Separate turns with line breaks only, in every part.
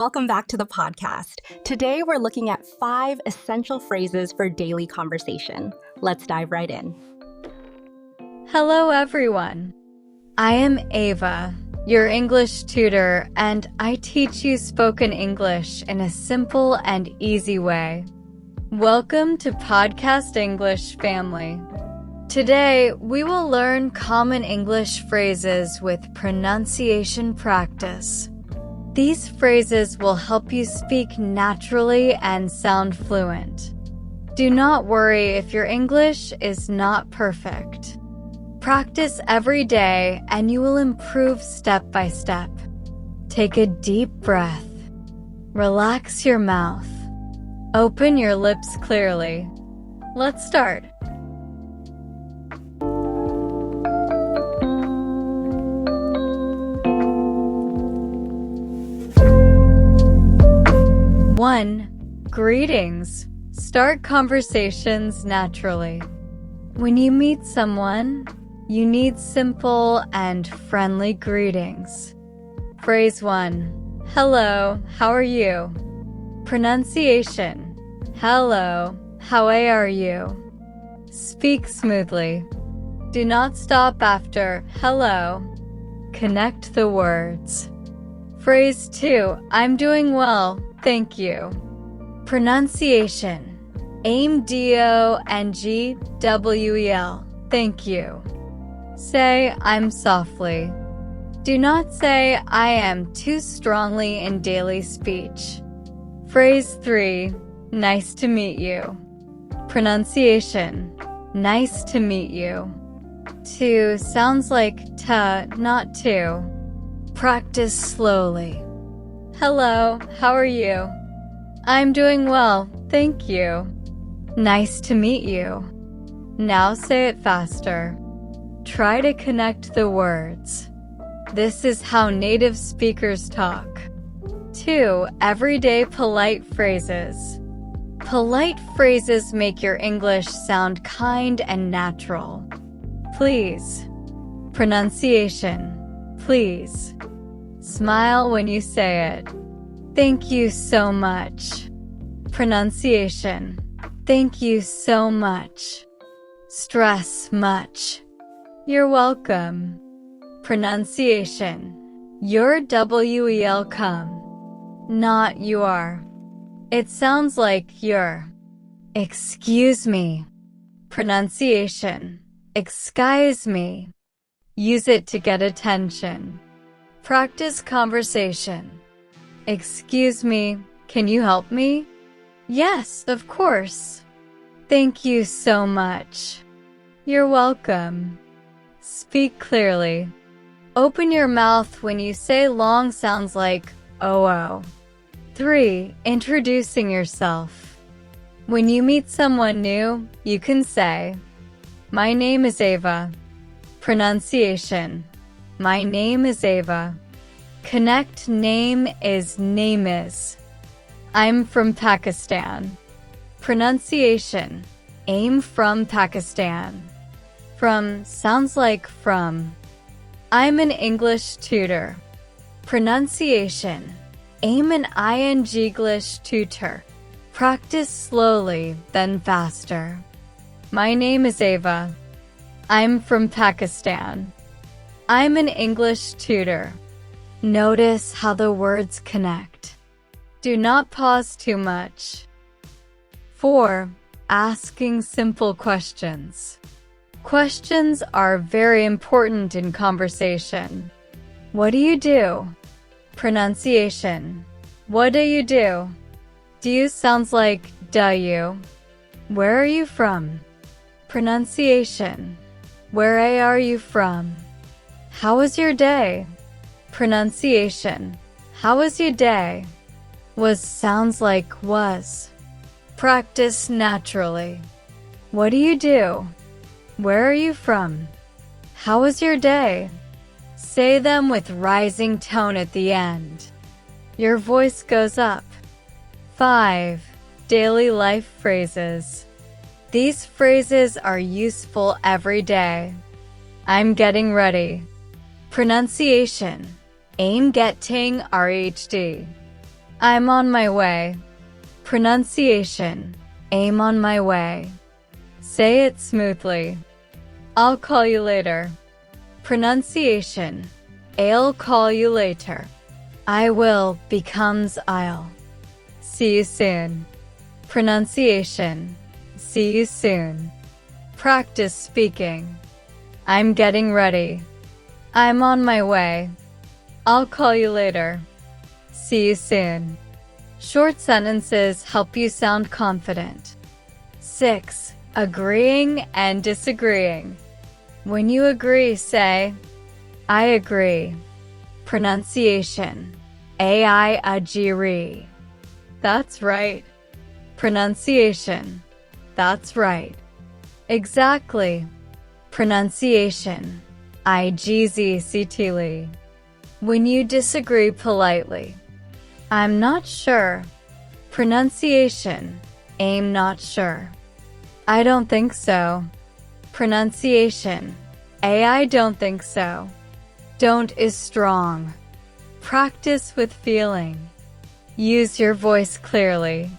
Welcome back to the podcast. Today we're looking at 5 essential phrases for daily conversation. Let's dive right in.
Hello everyone. I am Ava, your English tutor, and I teach you spoken English in a simple and easy way. Welcome to Podcast English Family. Today, we will learn common English phrases with pronunciation practice. These phrases will help you speak naturally and sound fluent. Do not worry if your English is not perfect. Practice every day and you will improve step by step. Take a deep breath. Relax your mouth. Open your lips clearly. Let's start. One, greetings. Start conversations naturally. When you meet someone, you need simple and friendly greetings. Phrase 1. Hello, how are you? Pronunciation. Hello, how are you? Speak smoothly. Do not stop after hello. Connect the words. Phrase 2. I'm doing well, thank you. Pronunciation. Aim D-O-N-G-W-E-L. Thank you. Say I'm softly. Do not say I am too strongly in daily speech. Phrase 3. Nice to meet you. Pronunciation. Nice to meet you. 2 sounds like ta, not to. Practice slowly. Hello, how are you? I'm doing well, thank you. Nice to meet you. Now say it faster. Try to connect the words. This is how native speakers talk. 2. Everyday polite phrases. Polite phrases make your English sound kind and natural. Please. Pronunciation. Please. Smile when you say it. Thank you so much. Pronunciation. Thank you so much. Stress much. You're welcome. Pronunciation. You're welcome. Not you are. It sounds like you're. Excuse me. Pronunciation. Excuse me. Use it to get attention. Practice conversation. Excuse me, can you help me? Yes, of course. Thank you so much. You're welcome. Speak clearly. Open your mouth when you say long sounds like oh. 3. Introducing yourself. When you meet someone new, you can say, my name is Ava. Pronunciation. My name is Ava. Connect name is name is. I'm from Pakistan. Pronunciation. Aim from Pakistan. From sounds like from. I'm an English tutor. Pronunciation. Aim an English tutor. Practice slowly, then faster. My name is Ava. I'm from Pakistan. I'm an English tutor. Notice how the words connect. Do not pause too much. 4. Asking simple questions. Questions are very important in conversation. What do you do? Pronunciation. What do you do? Do you sounds like do you? Where are you from? Pronunciation. Where are you from? How was your day? Pronunciation. How was your day? Was sounds like was. Practice naturally. What do you do? Where are you from? How was your day? Say them with rising tone at the end. Your voice goes up. 5. Daily life phrases. These phrases are useful every day. I'm getting ready. Pronunciation. Aim getting RHD. I'm on my way. Pronunciation. Aim on my way. Say it smoothly. I'll call you later. Pronunciation. I'll call you later. I will becomes I'll. See you soon. Pronunciation. See you soon. Practice speaking. I'm getting ready. I'm on my way. I'll call you later. See you soon. Short sentences help you sound confident. 6. Agreeing and disagreeing. When you agree, say, I agree. Pronunciation. I agree. That's right. Pronunciation. That's right. Exactly. Pronunciation. Exactly. When you disagree politely. I'm not sure. Pronunciation. I'm not sure. I don't think so. Pronunciation. I don't think so. Don't is strong. Practice with feeling. Use your voice clearly.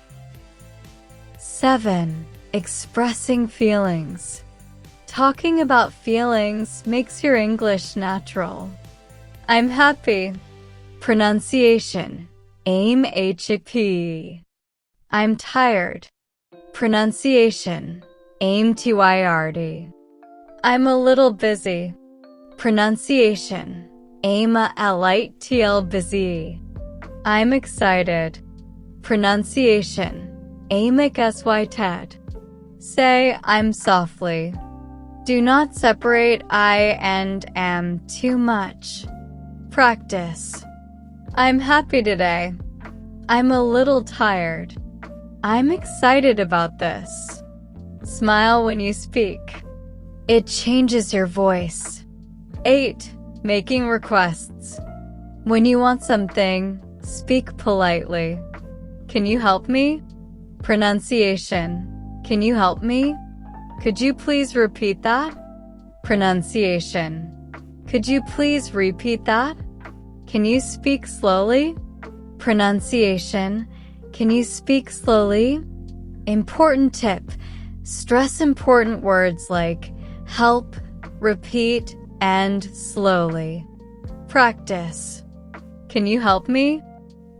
7. Expressing feelings. Talking about feelings makes your English natural. I'm happy. Pronunciation. I'm happy. I'm tired. Pronunciation. I'm tired. I'm a little busy. Pronunciation. I'm a little busy. I'm excited. Pronunciation. I'm excited. Say I'm softly. Do not separate I and am too much. Practice. I'm happy today. I'm a little tired. I'm excited about this. Smile when you speak. It changes your voice. 8. Making requests. When you want something, speak politely. Can you help me? Pronunciation. Can you help me? Could you please repeat that? Pronunciation. Could you please repeat that? Can you speak slowly? Pronunciation. Can you speak slowly? Important tip. Stress important words like help, repeat, and slowly. Practice. Can you help me?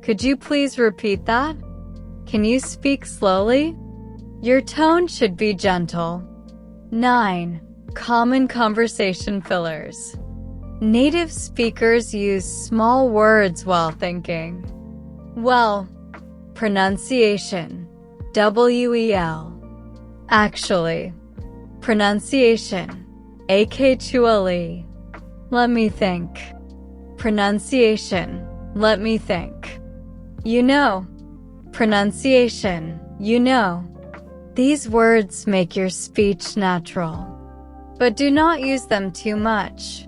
Could you please repeat that? Can you speak slowly? Your tone should be gentle. 9. Common conversation fillers. Native speakers use small words while thinking. Well. Pronunciation. Well. Actually. Pronunciation. Actually. Let me think. Pronunciation. Let me think. You know. Pronunciation. You know. These words make your speech natural. But do not use them too much.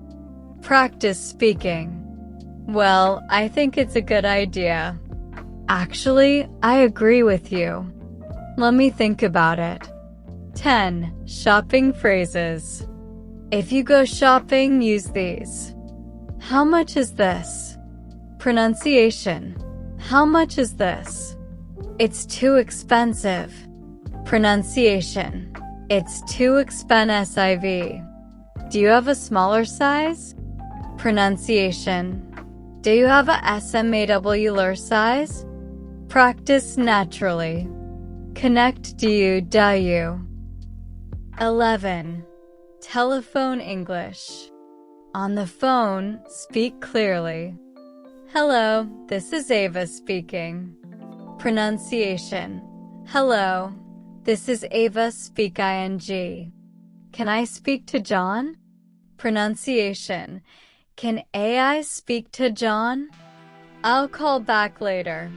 Practice speaking. Well, I think it's a good idea. Actually, I agree with you. Let me think about it. 10. Shopping phrases. If you go shopping, use these. How much is this? Pronunciation. How much is this? It's too expensive. Pronunciation. It's too expensive. Do you have a smaller size? Pronunciation. Do you have a small size? Practice naturally. Connect do you. 11. Telephone English. On the phone, speak clearly. Hello, this is Ava speaking. Pronunciation. Hello, this is Ava speak ing. Can I speak to John? Pronunciation. Can AI speak to John? I'll call back later.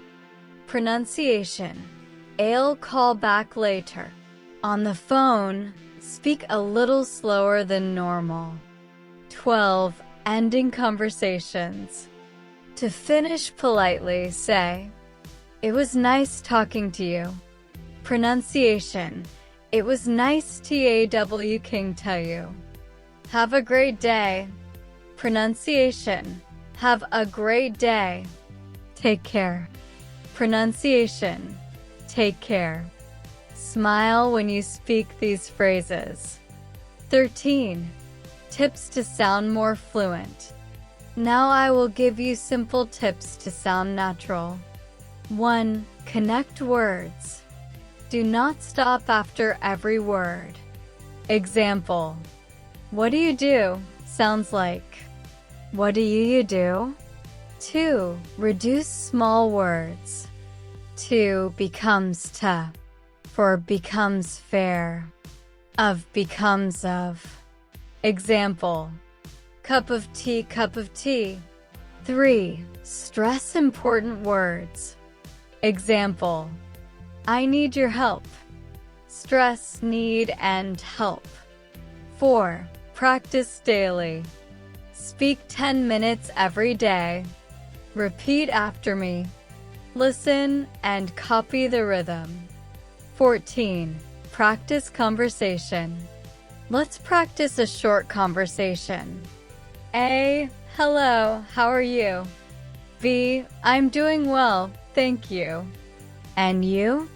Pronunciation. I'll call back later. On the phone, speak a little slower than normal. 12. Ending conversations. To finish politely, say, it was nice talking to you. Pronunciation. It was nice TAW King tell you. Have a great day. Pronunciation. Have a great day. Take care. Pronunciation. Take care. Smile when you speak these phrases. 13. Tips to sound more fluent. Now I will give you simple tips to sound natural. 1. Connect words. Do not stop after every word. Example. What do you do? Sounds like, what do you do? 2. Reduce small words. 2 becomes to, for becomes fair, of becomes of. Example. Cup of tea, cup of tea. 3. Stress important words. Example. I need your help. Stress need and help. 4. Practice daily. Speak 10 minutes every day. Repeat after me. Listen and copy the rhythm. 14. Practice conversation. Let's practice a short conversation. A. Hello, how are you? B. I'm doing well, thank you. And you?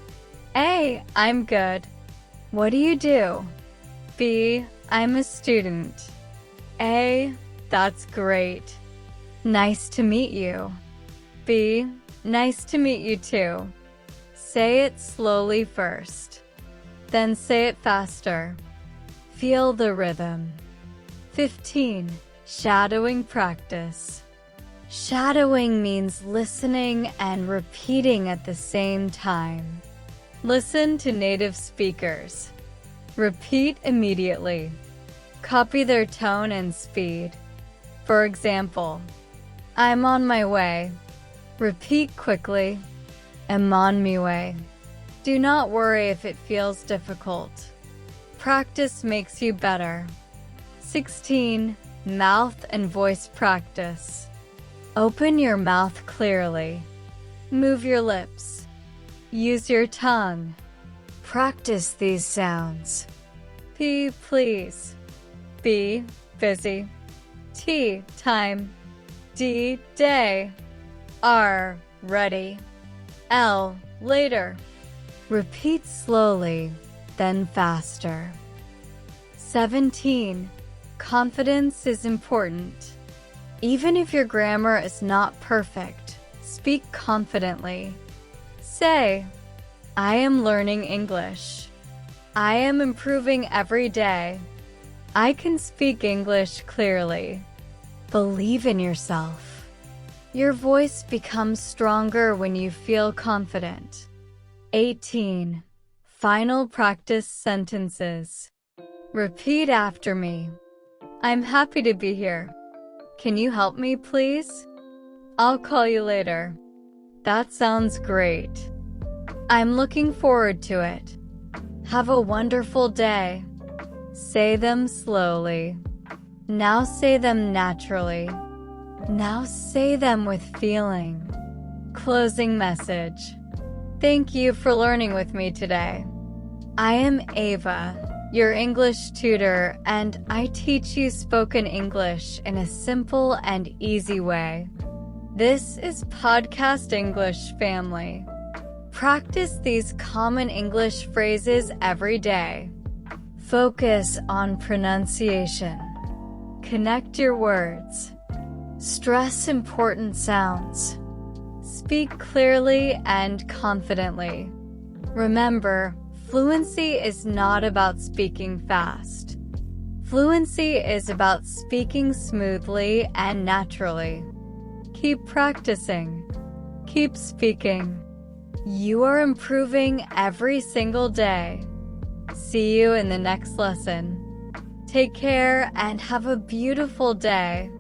A. I'm good. What do you do? B. I'm a student. A. That's great. Nice to meet you. B. Nice to meet you too. Say it slowly first. Then say it faster. Feel the rhythm. 15. Shadowing practice. Shadowing means listening and repeating at the same time. Listen to native speakers. Repeat immediately. Copy their tone and speed. For example, I'm on my way. Repeat quickly. Am on me way. Do not worry if it feels difficult. Practice makes you better. 16. Mouth and voice practice. Open your mouth clearly. Move your lips. Use your tongue. Practice these sounds. P, please. B, busy. T, time. D, day. R, ready. L, later. Repeat slowly, then faster. 17. Confidence is important. Even if your grammar is not perfect, speak confidently. Say, I am learning English. I am improving every day. I can speak English clearly. Believe in yourself. Your voice becomes stronger when you feel confident. 18. Final practice sentences. Repeat after me. I'm happy to be here. Can you help me, please? I'll call you later. That sounds great. I'm looking forward to it. Have a wonderful day. Say them slowly. Now say them naturally. Now say them with feeling. Closing message. Thank you for learning with me today. I am Ava, your English tutor, and I teach you spoken English in a simple and easy way. This is Podcast English Family. Practice these common English phrases every day. Focus on pronunciation. Connect your words. Stress important sounds. Speak clearly and confidently. Remember, fluency is not about speaking fast. Fluency is about speaking smoothly and naturally. Keep practicing. Keep speaking. You are improving every single day. See you in the next lesson. Take care and have a beautiful day.